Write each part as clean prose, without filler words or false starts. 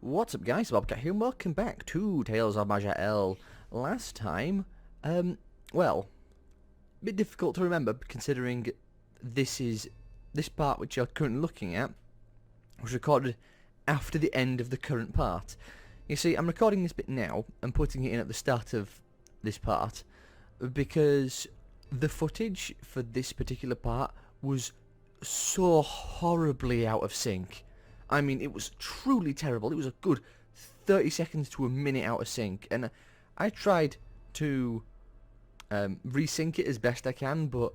What's up guys, Bobcat here and welcome back to Tales of Maj'Eyal. Last time, well, a bit difficult to remember considering this part which you're currently looking at was recorded after the end of the current part. You see, I'm recording this bit now and putting it in at the start of this part because the footage for this particular part was so horribly out of sync. I mean, it was truly terrible. It was a good 30 seconds to a minute out of sync. And I tried to resync it as best I can, but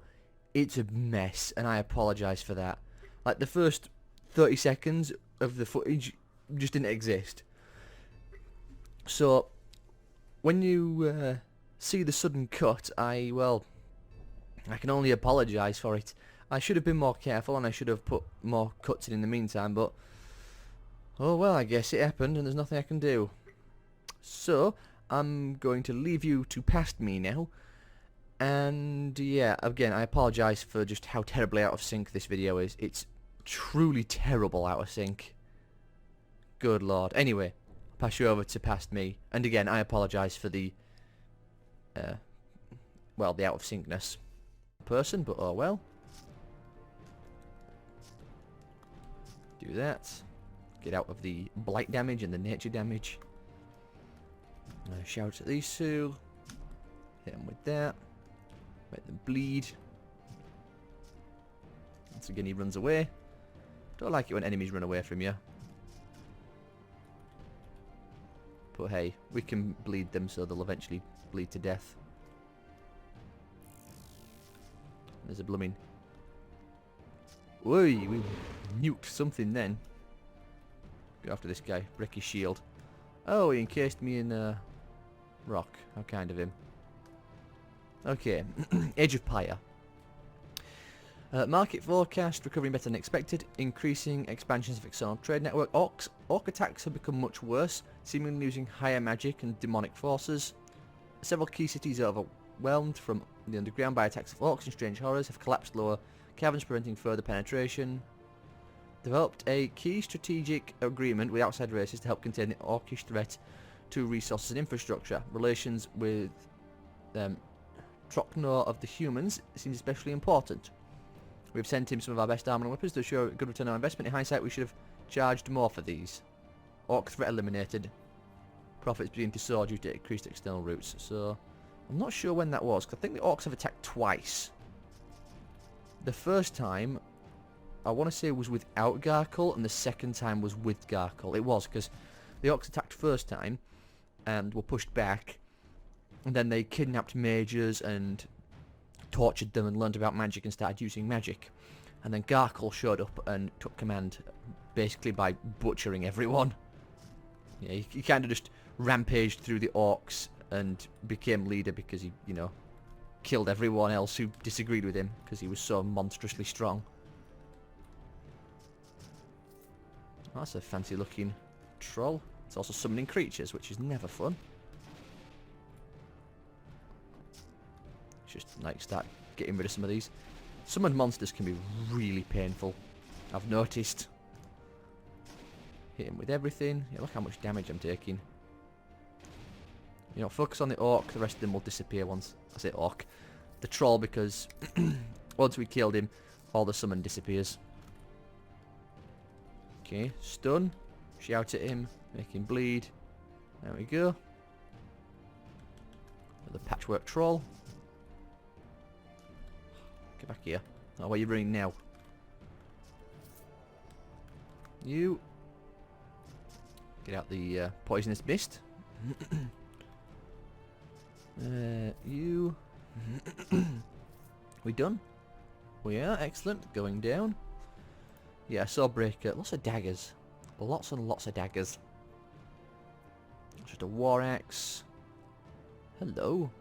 it's a mess, and I apologise for that. Like, the first 30 seconds of the footage just didn't exist. So, when you see the sudden cut, I can only apologise for it. I should have been more careful, and I should have put more cuts in the meantime, but oh well, I guess it happened and there's nothing I can do. So, I'm going to leave you to past me now. And yeah, again, I apologise for just how terribly out of sync this video is. It's truly terrible out of sync. Good lord. Anyway, I'll pass you over to past me. And again, I apologise for the out of syncness person, but oh well. Do that. Get out of the blight damage and the nature damage. Shout at these two. Hit them with that. Make them bleed. Once again, he runs away. Don't like it when enemies run away from you. But hey, we can bleed them so they'll eventually bleed to death. There's a blooming... Oi, we nuked something then. Go after this guy. Break his shield. Oh, he encased me in rock. How kind of him. Okay. Age of Pyre. Market forecast. Recovering better than expected. Increasing expansions of external trade network. Orc attacks have become much worse. Seemingly using higher magic and demonic forces. Several key cities are overwhelmed from the underground by attacks of orcs and strange horrors. Have collapsed lower caverns preventing further penetration. Developed a key strategic agreement with outside races to help contain the orcish threat to resources and infrastructure. Relations with Trochnor of the humans seems especially important. We've sent him some of our best armor and weapons to show a good return on investment. In hindsight, we should have charged more for these. Orc threat eliminated. Profits begin to soar due to increased external routes. So, I'm not sure when that was, because I think the orcs have attacked twice. The first time, I want to say it was without Garkle, and the second time was with Garkle. It was, because the orcs attacked first time, and were pushed back, and then they kidnapped mages, and tortured them, and learned about magic, and started using magic. And then Garkle showed up, and took command, basically by butchering everyone. Yeah, he kind of just rampaged through the orcs, and became leader because he, you know, killed everyone else who disagreed with him, because he was so monstrously strong. That's a fancy looking troll. It's also summoning creatures, which is never fun. Just like start getting rid of some of these. Summoned monsters can be really painful, I've noticed. Hit him with everything. Yeah, look how much damage I'm taking. You know, focus on the orc, the rest of them will disappear once I say orc. The troll, because once we killed him, all the summon disappears. Okay, stun. Shout at him. Make him bleed. There we go. The patchwork troll. Get back here. Oh, where are you running now? You. Get out the poisonous mist. You. We done? We are. Excellent. Going down. Yeah, Swordbreaker. Lots of daggers. Lots and lots of daggers. Just a war axe. Hello.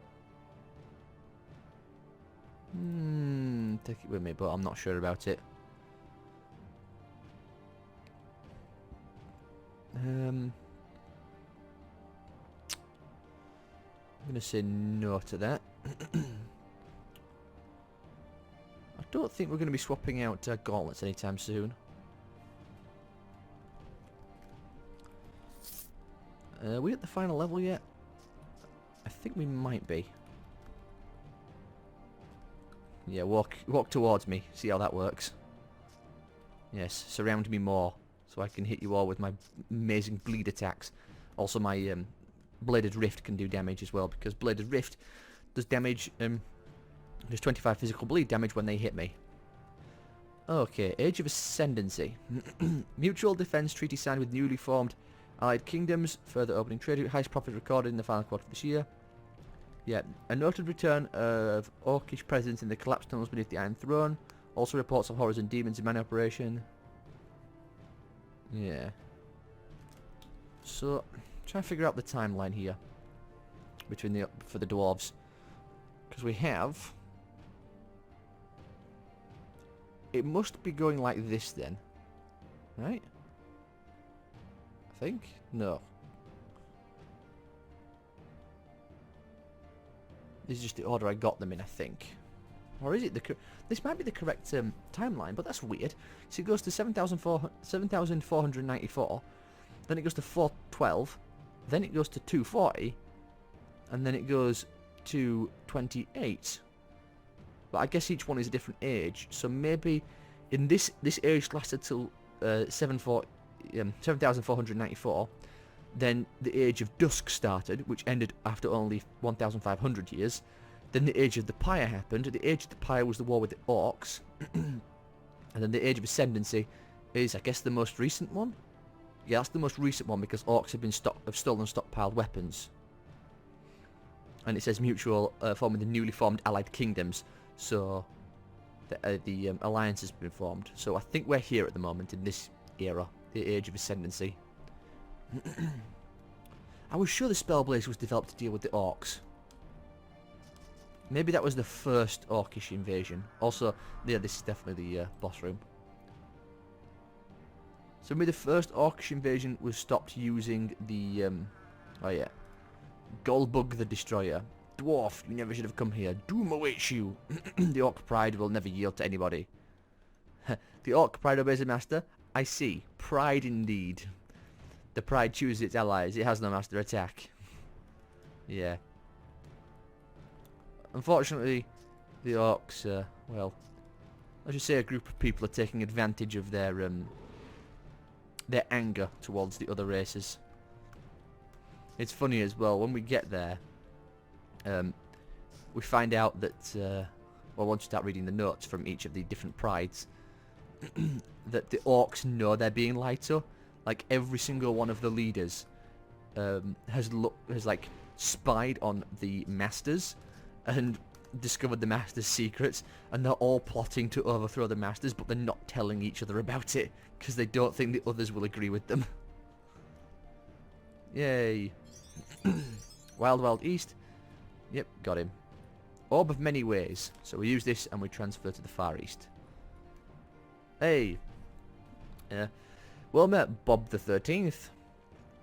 Take it with me, but I'm not sure about it. I'm going to say no to that. I don't think we're going to be swapping out gauntlets anytime soon. Are we at the final level yet? I think we might be. Yeah, walk towards me. See how that works. Yes, surround me more, so I can hit you all with my amazing bleed attacks. Also, my Bladed Rift can do damage as well, because Bladed Rift does damage, does 25 physical bleed damage when they hit me. Okay, Age of Ascendancy. Mutual defense treaty signed with newly formed allied kingdoms, further opening trade route, highest profit recorded in the final quarter of this year. Yeah, a noted return of orcish presence in the collapsed tunnels beneath the Iron Throne. Also reports of horrors and demons in man operation. Yeah. So, try to figure out the timeline here between for the dwarves, because we have. It must be going like this then, right? I think no. This is just the order I got them in, I think. Or is it this might be the correct timeline, but that's weird. So it goes to 7,494, then it goes to 412, then it goes to 240, and then it goes to 28. But I guess each one is a different age, so maybe in this age lasted till 7,494. Then the Age of Dusk started, which ended after only 1,500 years. Then the Age of the Pyre happened. The Age of the Pyre was the war with the Orcs. And then the Age of Ascendancy is, I guess, the most recent one? Yeah, that's the most recent one, because Orcs have stolen stockpiled weapons. And it says mutual forming the newly formed allied kingdoms. So the alliance has been formed. So I think we're here at the moment in this era, the Age of Ascendancy. I was sure the Spellblaze was developed to deal with the Orcs. Maybe that was the first Orcish invasion. Also, yeah, this is definitely the boss room. So maybe the first Orcish invasion was stopped using the, oh yeah, Golbug the Destroyer. Dwarf, you never should have come here. Doom awaits you. The Orc Pride will never yield to anybody. The Orc Pride obeys a master. I see. Pride indeed. The Pride chooses its allies. It has no master attack. Yeah. Unfortunately, the Orcs, well, let's just say a group of people are taking advantage of their anger towards the other races. It's funny as well, when we get there, we find out that, well, once you start reading the notes from each of the different prides, that the Orcs know they're being lied to. Like, every single one of the leaders has like spied on the masters and discovered the masters' secrets, and they're all plotting to overthrow the masters, but they're not telling each other about it because they don't think the others will agree with them. Yay. Wild Wild East. Yep, got him. Orb of Many Ways. So we use this and we transfer to the Far East. Hey. Yeah. Well met, Bob the 13th.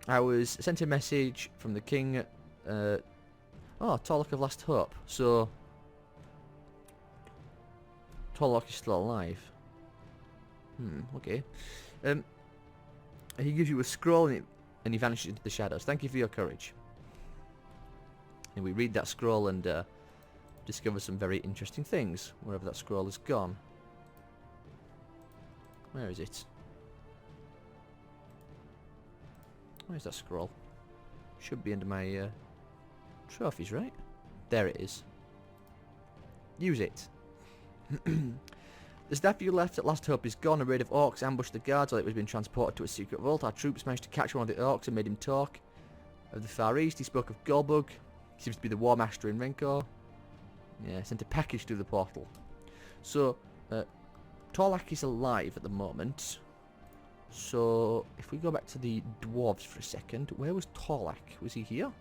I was sent a message from the king. Oh, Torlock of Last Hope. So, Torlock is still alive. Okay. He gives you a scroll and he vanishes into the shadows. Thank you for your courage. And we read that scroll and discover some very interesting things, wherever that scroll has gone. Where is it? Where's that scroll? Should be under my trophies, right? There it is. Use it. The staff you left at Last Hope is gone. A raid of orcs ambushed the guards while it was being transported to a secret vault. Our troops managed to catch one of the orcs and made him talk. Of the Far East, he spoke of Golbug. He seems to be the War Master in Renkor. Yeah, sent a package through the portal. So, Torlak is alive at the moment. So, if we go back to the dwarves for a second, where was Torlak? Was he here?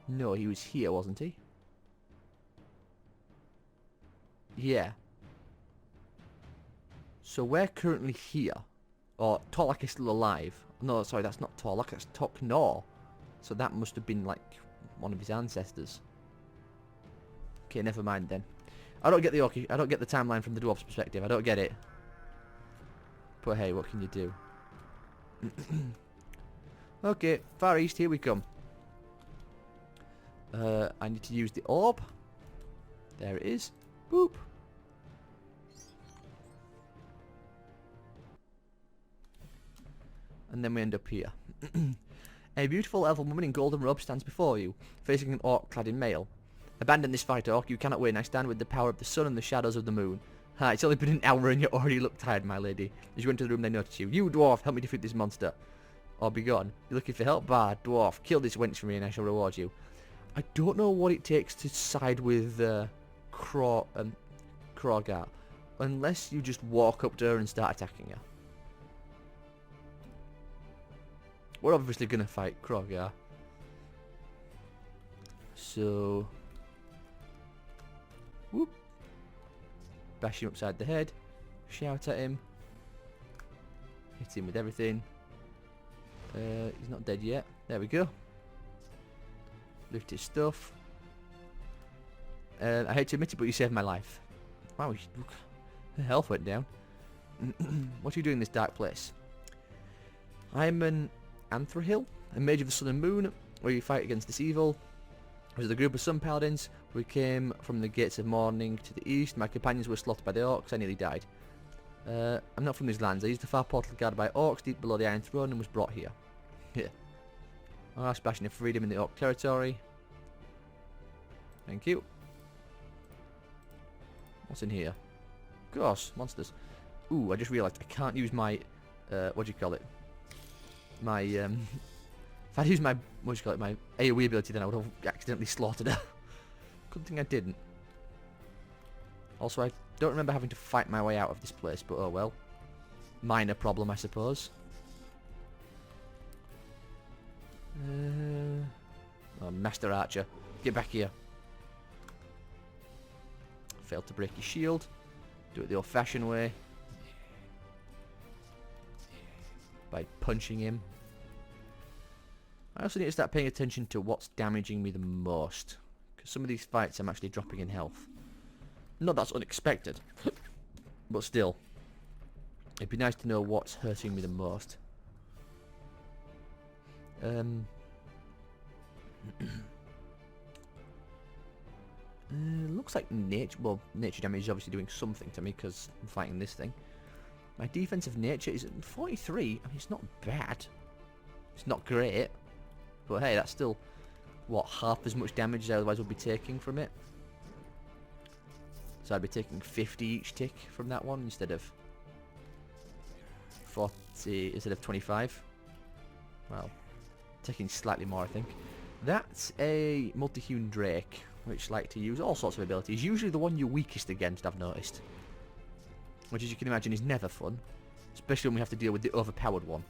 No, he was here, wasn't he? Yeah. So we're currently here. Or Torlak is still alive. No, sorry, that's not Torlak, that's Toknor. So that must have been like one of his ancestors. Okay, never mind then. I don't get the timeline from the dwarf's perspective. I don't get it. But hey, what can you do? Okay, far east, here we come. I need to use the orb. There it is. Boop. And then we end up here. A beautiful elven woman in golden robe stands before you, facing an orc clad in mail. Abandon this fight, orc. You cannot win. I stand with the power of the sun and the shadows of the moon. Ha, it's only been an hour and you already look tired, my lady. As you enter the room, they notice you. You, dwarf, help me defeat this monster. Or be gone. You're looking for help? Bah, dwarf. Kill this wench for me and I shall reward you. I don't know what it takes to side with Krogar. Unless you just walk up to her and start attacking her. We're obviously going to fight Krogar. So... whoop. Bash him upside the head. Shout at him. Hit him with everything. He's not dead yet. There we go. Lift his stuff. I hate to admit it, but you saved my life. Wow, the health went down. What are you doing in this dark place? I'm an Anthrahil, a mage of the sun and moon, where you fight against this evil. With a group of sun paladins, we came from the gates of morning to the east. My companions were slaughtered by the orcs. I nearly died. I'm not from these lands. I used the far portal guarded by orcs deep below the Iron Throne and was brought here. Here. Ah, splashing of freedom in the orc territory. Thank you. What's in here? Of course, monsters. Ooh, I just realised I can't use my, what do you call it? My, if I use my, what do you call it, my AoE ability, then I would have accidentally slaughtered her. Good thing I didn't. Also, I don't remember having to fight my way out of this place, but oh well. Minor problem, I suppose. Oh, Master Archer. Get back here. Failed to break his shield. Do it the old-fashioned way. By punching him. I also need to start paying attention to what's damaging me the most. Because some of these fights I'm actually dropping in health. Not that's unexpected. But still. It'd be nice to know what's hurting me the most. Looks like nature. Well, nature damage is obviously doing something to me because I'm fighting this thing. My defensive nature is at 43. I mean, it's not bad. It's not great. But hey, that's still, what, half as much damage as I otherwise would be taking from it. So I'd be taking 50 each tick from that one instead of 40, instead of 25. Well, taking slightly more, I think. That's a multi-hewn drake, which like to use all sorts of abilities. Usually the one you're weakest against, I've noticed. Which, as you can imagine, is never fun. Especially when we have to deal with the overpowered one.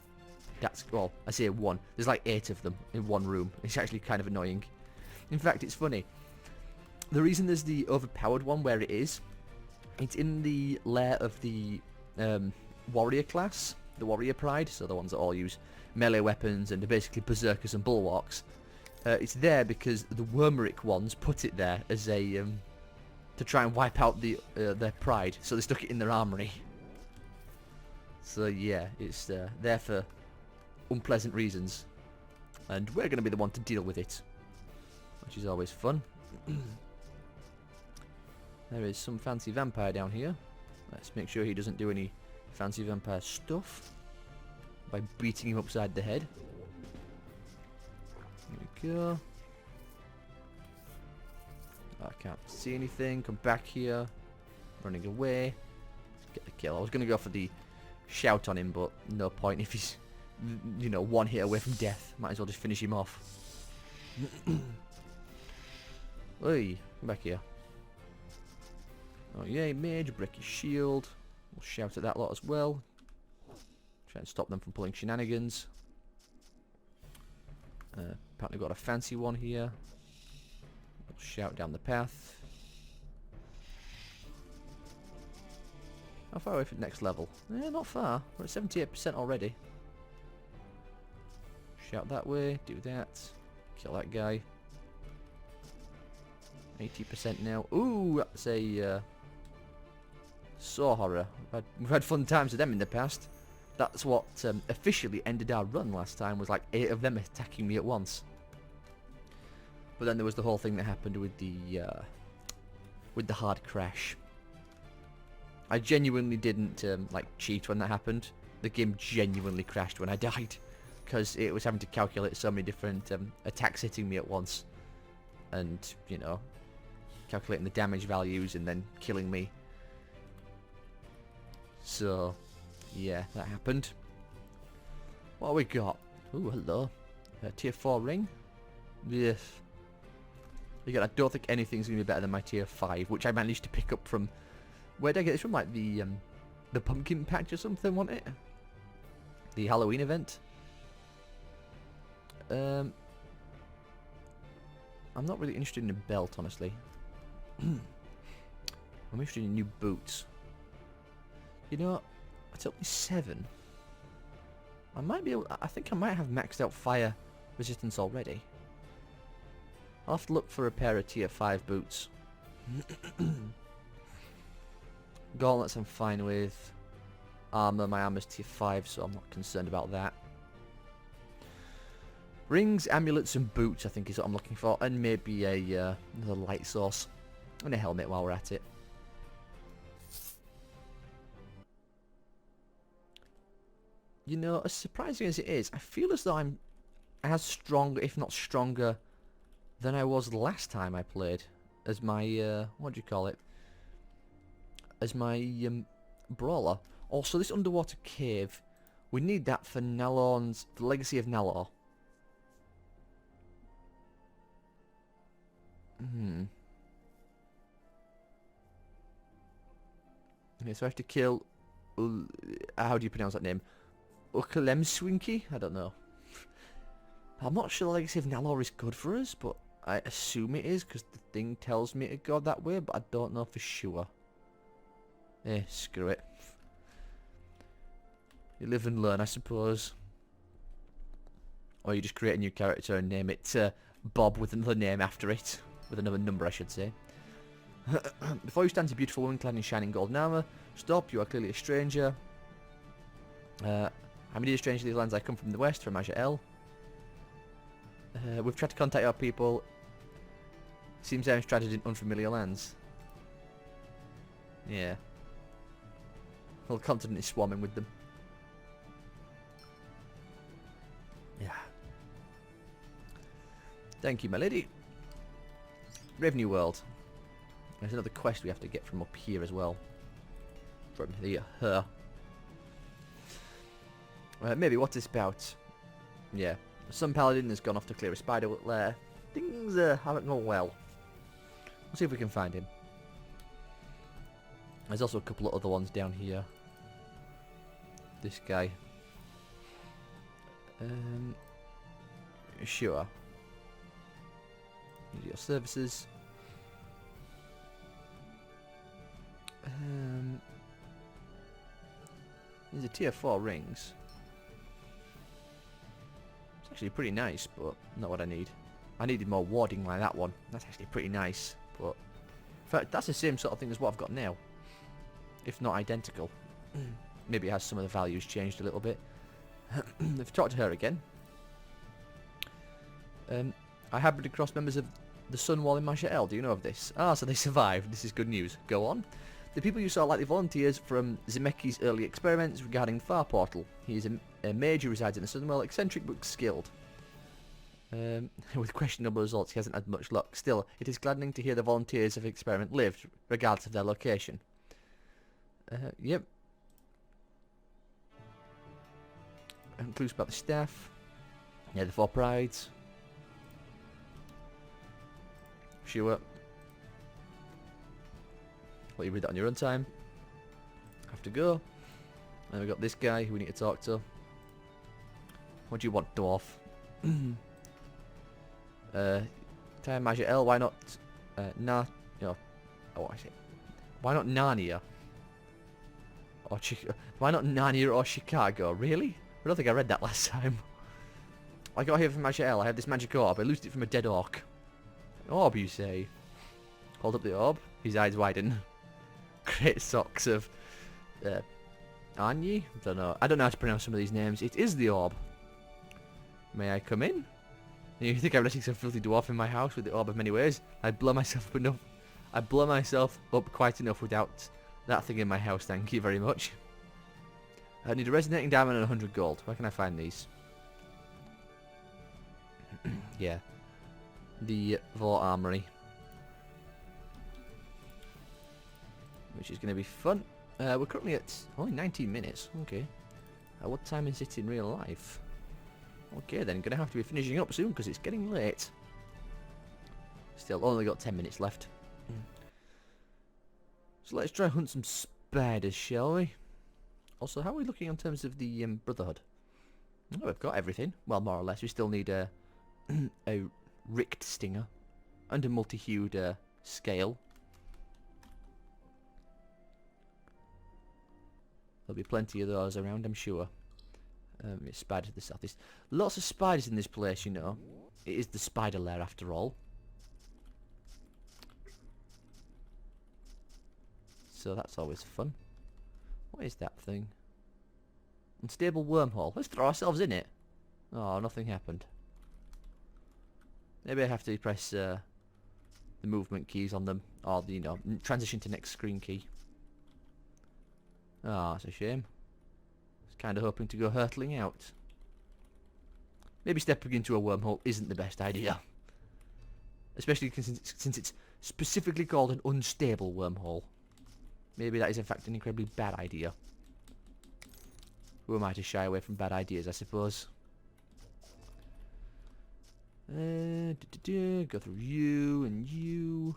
That's, well, I say one. There's like 8 of them in one room. It's actually kind of annoying. In fact, it's funny. The reason there's the overpowered one where it is, it's in the lair of the warrior class. The warrior pride. So the ones that all use melee weapons and are basically berserkers and bulwarks. It's there because the Wormeric ones put it there as a to try and wipe out their pride, so they stuck it in their armory. So yeah, it's there for unpleasant reasons, and we're going to be the one to deal with it, which is always fun. There is some fancy vampire down here. Let's make sure he doesn't do any fancy vampire stuff by beating him upside the head. There we go. I can't see anything. Come back here. Running away. Get the kill. I was going to go for the shout on him, but no point if he's, you know, one hit away from death. Might as well just finish him off. Oi, come back here. Oh yay, mage, break his shield. We'll shout at that lot as well. Try and stop them from pulling shenanigans. Apparently got a fancy one here. We'll shout down the path. How far away from the next level? Not far. We're at 78% already. Shout that way, do that. Kill that guy. 80% now. Ooh, that's a Saw horror. We've had fun times with them in the past. That's what officially ended our run last time, was like 8 of them attacking me at once. But then there was the whole thing that happened with the hard crash. I genuinely didn't like cheat when that happened. The game genuinely crashed when I died, because it was having to calculate so many different attacks hitting me at once, and you know, calculating the damage values and then killing me. So yeah, that happened. What have we got? Ooh, hello. Tier 4 ring. Yes. Again, I don't think anything's going to be better than my tier 5, which I managed to pick up from... Where did I get this from? Like the pumpkin patch or something, wasn't it? The Halloween event. I'm not really interested in a belt, honestly. I'm interested in new boots. You know, it's only 7. I might be able... I think I might have maxed out fire resistance already. I'll have to look for a pair of tier 5 boots. Gauntlets I'm fine with. Armor, my armor's tier 5, so I'm not concerned about that. Rings, amulets and boots I think is what I'm looking for. And maybe a another light source. And a helmet while we're at it. You know, as surprising as it is, I feel as though I'm as strong, if not stronger, than I was last time I played. As my, what do you call it? As my brawler. Also, this underwater cave, we need that for Nalor's, the Legacy of Nalor. Okay, so I have to kill... how do you pronounce that name? Ukalemswinky? I don't know. I'm not sure the Legacy of Nalor is good for us, but I assume it is, because the thing tells me to go that way, but I don't know for sure. Screw it. You live and learn, I suppose. Or you just create a new character and name it Bob with another name after it. With another number, I should say. Before you stands a beautiful woman clad in shining golden armour. Stop, you are clearly a stranger. I'm indeed a stranger to these lands. I come from the west, from Maj'Eyal. We've tried to contact our people. Seems I'm stranded in unfamiliar lands. Yeah. The whole continent is swarming with them. Yeah. Thank you, my lady. Revenue World. There's another quest we have to get from up here as well. From her. Maybe what's this about? Yeah. Some paladin has gone off to clear a spider lair. Things haven't gone well. We'll see if we can find him. There's also a couple of other ones down here. This guy. Sure. Need your services. These are tier 4 rings. It's actually pretty nice, but not what I need. I needed more warding like that one. That's actually pretty nice, but in fact, that's the same sort of thing as what I've got now, if not identical. Maybe it has some of the values changed a little bit. I've talked to her again. I happened across members of the Sunwall in Maj'Eyal. Do you know of this? Ah, so they survived. This is good news. Go on. The people you saw are likely volunteers from Zemeckis' early experiments regarding Far Portal. He is a mage who resides in the Sunwell, eccentric but skilled. With questionable results, he hasn't had much luck. Still, it is gladdening to hear the volunteers of the experiment lived, regardless of their location. Yep. Clues about the staff. Yeah, the 4 prides. Sure. Let you read that on your own time. Have to go. And we've got this guy who we need to talk to. What do you want, dwarf? Time Maj'Eyal, why not why not Narnia? Or why not Narnia or Chicago? Really? I don't think I read that last time. I got here from Maj'Eyal. I have this magic orb. I loosed it from a dead orc. Orb, you say? Hold up the orb. His eyes widen. Great socks of Anyi? Don't know. I don't know how to pronounce some of these names. It is the orb. May I come in? You think I'm letting some filthy dwarf in my house with the orb of many ways? I blow myself up enough. I blow myself up quite enough without that thing in my house. Thank you very much. I need a resonating diamond and 100 gold. Where can I find these? Yeah. The Vault Armory. Which is going to be fun. We're currently at only 19 minutes. Okay. What time is it in real life? Okay then, going to have to be finishing up soon because it's getting late. Still, only got 10 minutes left. So let's try and hunt some spiders, shall we? Also, how are we looking in terms of the Brotherhood? Oh, we've got everything. Well, more or less. We still need a ricked stinger and a multi-hued scale. There'll be plenty of those around, I'm sure. It's spider to the southeast. Lots of spiders in this place, you know. It is the spider lair, after all. So that's always fun. What is that thing? Unstable wormhole. Let's throw ourselves in it. Oh, nothing happened. Maybe I have to press the movement keys on them, or the, you know, transition to next screen key. Ah, it's a shame. I was kind of hoping to go hurtling out. Maybe stepping into a wormhole isn't the best idea. Especially since it's specifically called an unstable wormhole. Maybe that is in fact an incredibly bad idea. Who am I to shy away from bad ideas, I suppose? Go through you and you.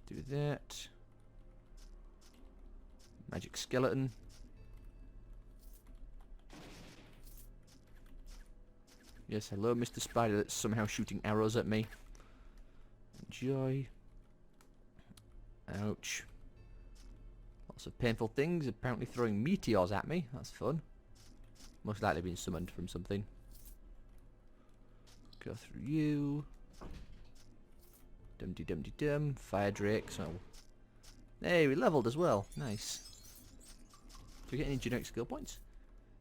Do that. Magic skeleton. Yes, hello, Mr. Spider that's somehow shooting arrows at me. Enjoy. Ouch. Lots of painful things, apparently throwing meteors at me. That's fun. Most likely being summoned from something. Go through you. Dum-de-dum-de-dum. Fire Drake. So, hey, we leveled as well. Nice. Do we get any generic skill points?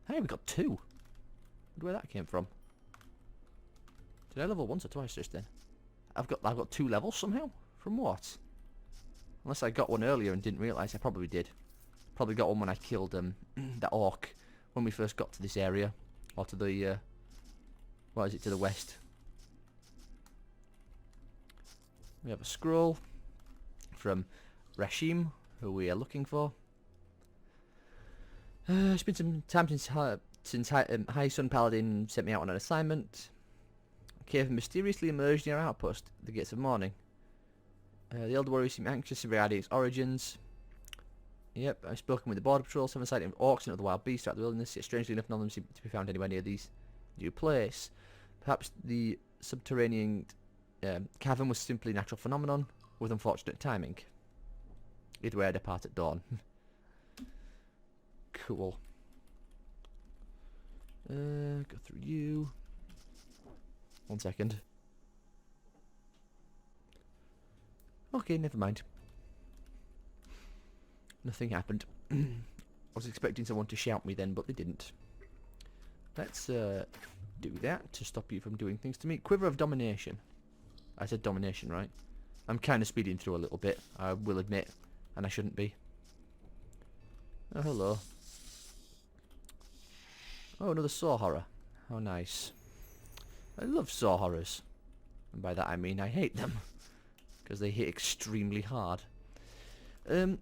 Hey, we got 2. I wonder where that came from. Did I level once or twice just then? I've got 2 levels somehow? From what? Unless I got one earlier and didn't realise. I probably did. Probably got one when I killed that orc when we first got to this area. Or to the what is it, to the west. We have a scroll from Rashim, who we are looking for. It's been some time since High Sun Paladin sent me out on an assignment. A cave mysteriously emerged near our outpost, the Gates of Morning. The Elder Warriors seem anxious regarding its origins. Yep, I've spoken with the Border Patrol, 7 sighting of orcs and other wild beasts throughout the wilderness, yet strangely enough none of them seem to be found anywhere near these new place. Perhaps the subterranean cavern was simply a natural phenomenon, with unfortunate timing. Either way, I depart at dawn. Cool. Go through you. 1 second. Okay, never mind. Nothing happened. I was expecting someone to shout me then, but they didn't. Let's do that to stop you from doing things to me. Quiver of Domination. I said domination, right? I'm kind of speeding through a little bit, I will admit, and I shouldn't be. Oh, hello. Oh, another saw horror. How nice. I love saw horrors. And by that I mean I hate them. Because they hit extremely hard. You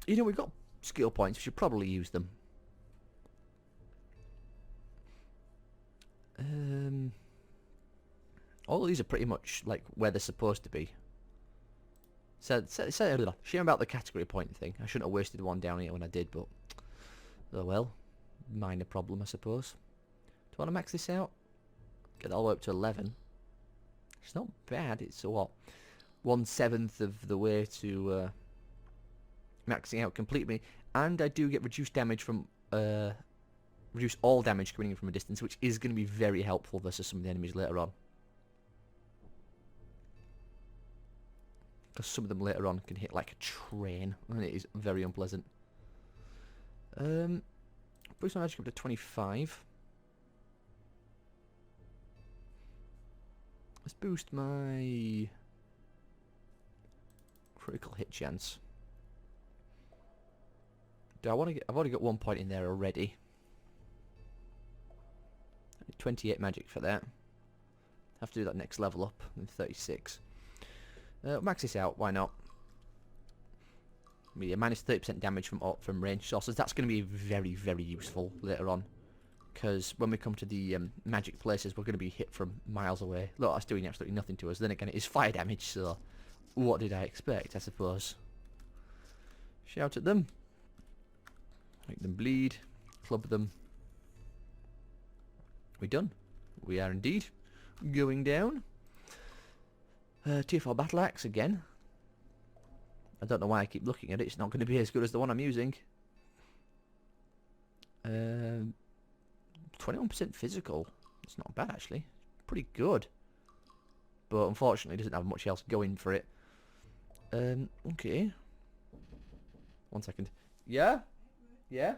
know, we've got skill points. We should probably use them. All of these are pretty much like where they're supposed to be. So shame about the category point thing. I shouldn't have wasted one down here when I did, but oh well. Minor problem, I suppose. Do I want to max this out? Get all the way up to 11. It's not bad. It's what? 1/7 of the way to maxing out completely. And I do get reduced damage from reduce all damage coming in from a distance, which is going to be very helpful versus some of the enemies later on. Because some of them later on can hit like a train, and it is very unpleasant. Boost my magic up to 25. Let's boost my critical hit chance. Do I want to get? I've already got 1 point in there already. 28 magic for that. Have to do that next level up in 36. Max this out. Why not? Yeah, minus 30% damage from ranged sources. That's going to be very, very useful later on. Because when we come to the magic places, we're going to be hit from miles away. Look, that's doing absolutely nothing to us. Then again, it is fire damage, so what did I expect, I suppose? Shout at them. Make them bleed. Club them. We done? We are indeed going down. Tier 4 battle axe again. I don't know why I keep looking at it. It's not going to be as good as the one I'm using. 21% physical. It's not bad, actually. Pretty good. But unfortunately, it doesn't have much else going for it. Okay. 1 second. Yeah? Yeah?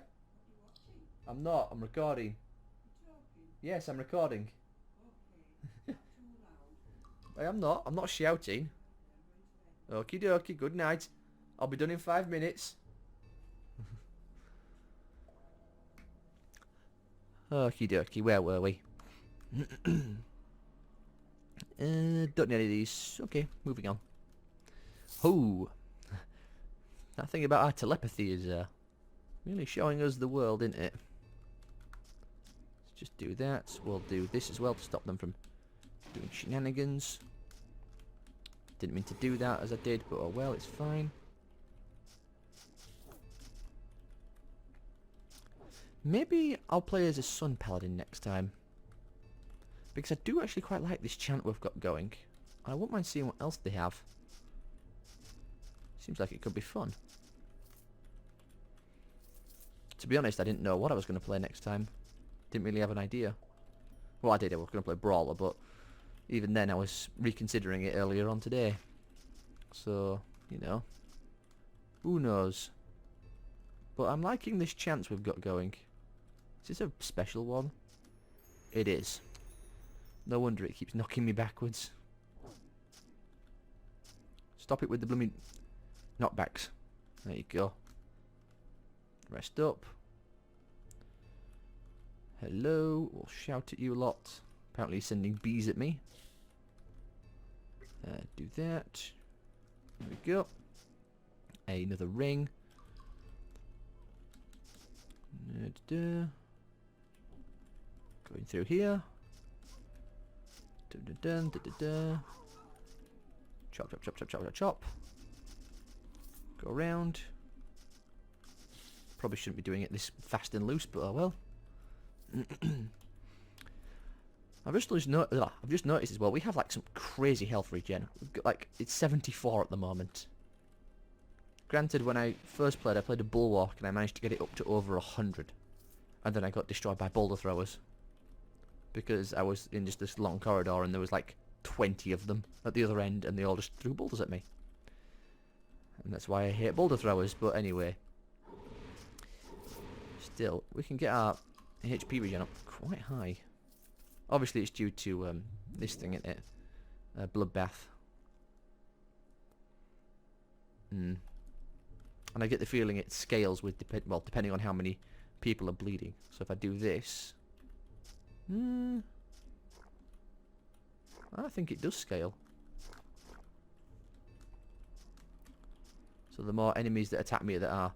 I'm not. I'm recording. Yes, I'm recording. I am not. I'm not shouting. Okie dokie. Good night. I'll be done in 5 minutes. Okie dokie. Where were we? Don't need any of these. Okay, moving on. Oh. That thing about our telepathy is really showing us the world, isn't it? Let's just do that. We'll do this as well to stop them from doing shenanigans. Didn't mean to do that as I did, but oh well, it's fine. Maybe I'll play as a Sun Paladin next time. Because I do actually quite like this chant we've got going. I wouldn't mind seeing what else they have. Seems like it could be fun. To be honest, I didn't know what I was going to play next time. Didn't really have an idea. Well, I did. I was going to play Brawler, but even then I was reconsidering it earlier on today. So, you know. Who knows? But I'm liking this chance we've got going. Is this a special one? It is. No wonder it keeps knocking me backwards. Stop it with the blooming knockbacks. There you go. Rest up. Hello. We'll shout at you a lot. Apparently he's sending bees at me. Do that. There we go. Another ring. Going through here. Dun, dun, dun, dun, dun, dun. Chop, chop, chop, chop, chop, chop, chop. Go around. Probably shouldn't be doing it this fast and loose, but oh well. I've just noticed as well, we have like some crazy health regen. We've got like, it's 74 at the moment. Granted, when I first played, I played a bulwark and I managed to get it up to over 100. And then I got destroyed by boulder throwers. Because I was in just this long corridor and there was like 20 of them at the other end and they all just threw boulders at me. And that's why I hate boulder throwers, but anyway. Still, we can get our HP regen up quite high. Obviously it's due to this thing, isn't it? Bloodbath. And I get the feeling it scales with, depending on how many people are bleeding. So if I do this... I think it does scale. So the more enemies that attack me that are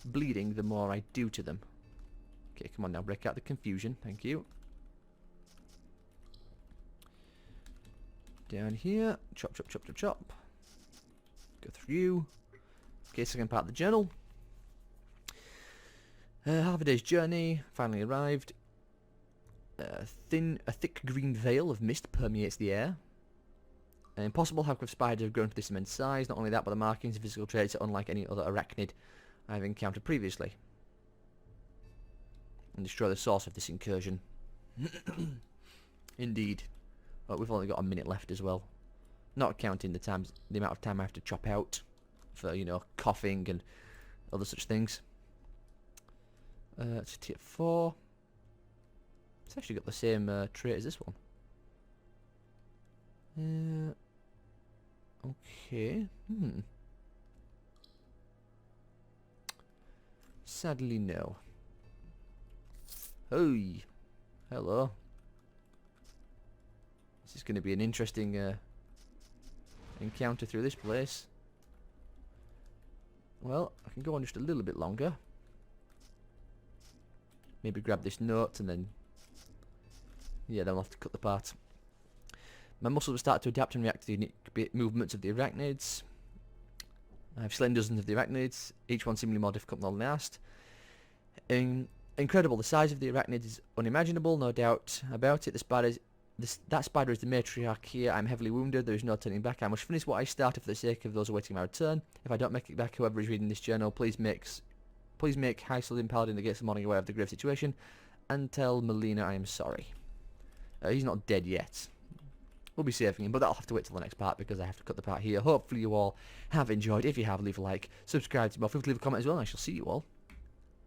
bleeding, the more I do to them. Okay, come on now, break out the confusion. Thank you. Down here. Chop, chop, chop, chop, chop. Go through. Okay, second part of the journal. Half a day's journey. Finally arrived. A thick green veil of mist permeates the air. Impossible how spiders have grown to this immense size. Not only that, but the markings and physical traits are unlike any other arachnid I've encountered previously. And destroy the source of this incursion. Indeed. Oh, we've only got a minute left as well. Not counting the amount of time I have to chop out for, you know, coughing and other such things. It's tier 4. It's actually got the same trait as this one. Okay. Sadly, no. Hey. Hello. This is going to be an interesting encounter through this place. Well, I can go on just a little bit longer. Maybe grab this note and then... yeah, then I'll have to cut the part. My muscles will start to adapt and react to the unique movements of the arachnids. I've slain dozens of the arachnids, each one seemingly more difficult than the last. Incredible, the size of the arachnids is unimaginable, no doubt about it. That spider is the matriarch here. I'm heavily wounded, there is no turning back. I must finish what I started for the sake of those awaiting my return. If I don't make it back, whoever is reading this journal, please make Hysolin Paladin against the morning aware of the grave situation, and tell Melina I am sorry. He's not dead yet. We'll be saving him, but that'll have to wait till the next part because I have to cut the part here. Hopefully you all have enjoyed. If you have, leave a like, subscribe to me, feel free to leave a comment as well, and I shall see you all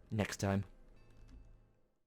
next time.